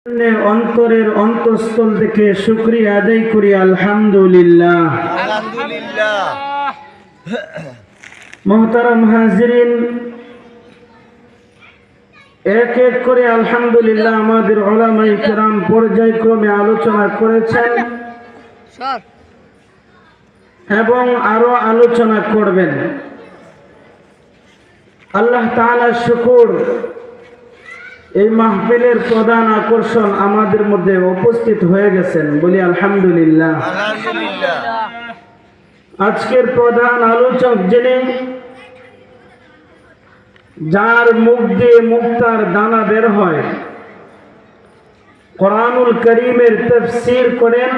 অন্তরের অন্তঃস্থল থেকে শুকরিয়া আদায় করি আলহামদুলিল্লাহ। মুহতারাম হাজিরিন, এক এক করে আলহামদুলিল্লাহ আমাদের উলামায়ে কেরাম পর্যায়ক্রমে আলোচনা করেছেন এবং আরো আলোচনা করবেন। আল্লাহ তাআলা শুকর, এই মাহফিলের প্রধান আকর্ষণ আমাদের মধ্যে উপস্থিত হয়ে গেছেন, বলি আলহামদুলিল্লাহ। আজকের প্রধান আলোচক যিনি, যার মুখ দিয়ে মুক্তার দানা বের হয়, কোরআনুল কারীমের তাফসীর করেন,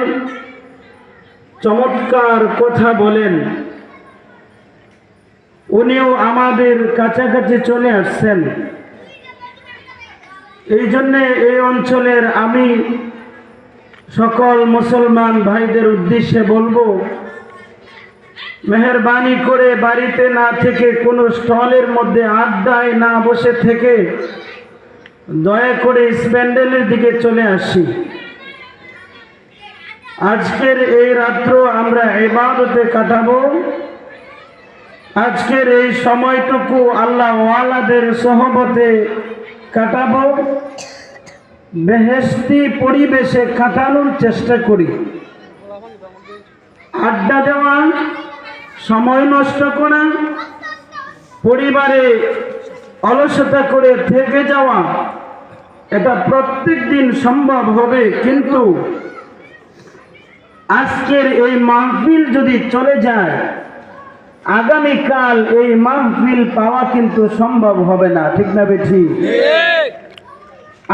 চমৎকার কথা বলেন, উনিও আমাদের কাছাকাছি চলে আসছেন। এই জন্যে এই অঞ্চলের আমি সকল মুসলমান ভাইদের উদ্দেশ্যে বলবো, মেহেরবানি করে বাড়িতে না থেকে কোনো স্টলের মধ্যে আড্ডায় না বসে থেকে দয়া করে স্প্যান্ডেলের দিকে চলে আসি। আজকের এই রাত্র আমরা ইবাদতে কাটাবো। আজকের এই সময়টুকু আল্লাহ ওয়ালাদের সোহবতে কাটাবো, বেহেশতি পরিবেশে কাটানোর চেষ্টা করি। আড্ডা দেওয়া, সময় নষ্ট করা, পরিবারে অলসতা করে থেকে যাওয়া, এটা প্রত্যেক দিন সম্ভব হবে, কিন্তু আজকের এই মাহফিল যদি চলে যায়, আগামীকাল এই মাহফিল পাওয়া কিন্তু সম্ভব হবে না, ঠিক না বেঠি?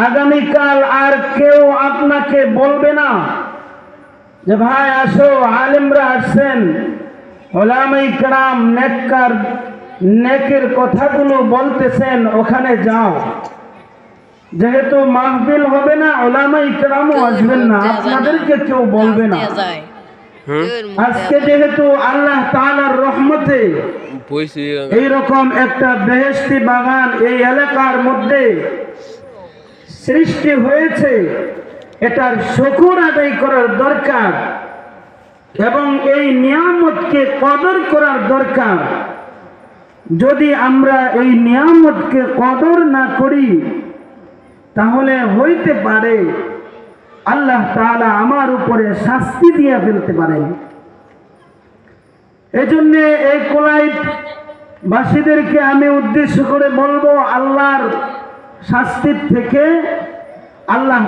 আগামীকাল আর কেউ আপনাকে বলবে না যে ভাই আসো, আলেমরা আসছেন, উলামায়ে কেরাম নেকের কথাগুলো বলতেছেন, ওখানে যাও। যেহেতু মাহফিল হবে না, উলামায়ে কেরামও আসবেন না, আপনাদেরকে কেউ বলবে না। আজকে যেহেতু আল্লাহ তাআলার রহমতে এইরকম একটা বেহেশতি বাগান এই এলাকার মধ্যে সৃষ্টি হয়েছে, এটার শুকর আদায় করার দরকার এবং এই নিয়ামতকে কদর করার দরকার। যদি আমরা এই নিয়ামতকে কদর না করি, তাহলে হইতে পারে আল্লাহ তাআলা আমার উপরে শাস্তি দিয়ে ফেলতে পারেন। এজন্য এই কোলাইট বাসীদেরকে আমি উদ্দেশ্য করে বলবো, আল্লাহর শাস্তির থেকে আল্লাহ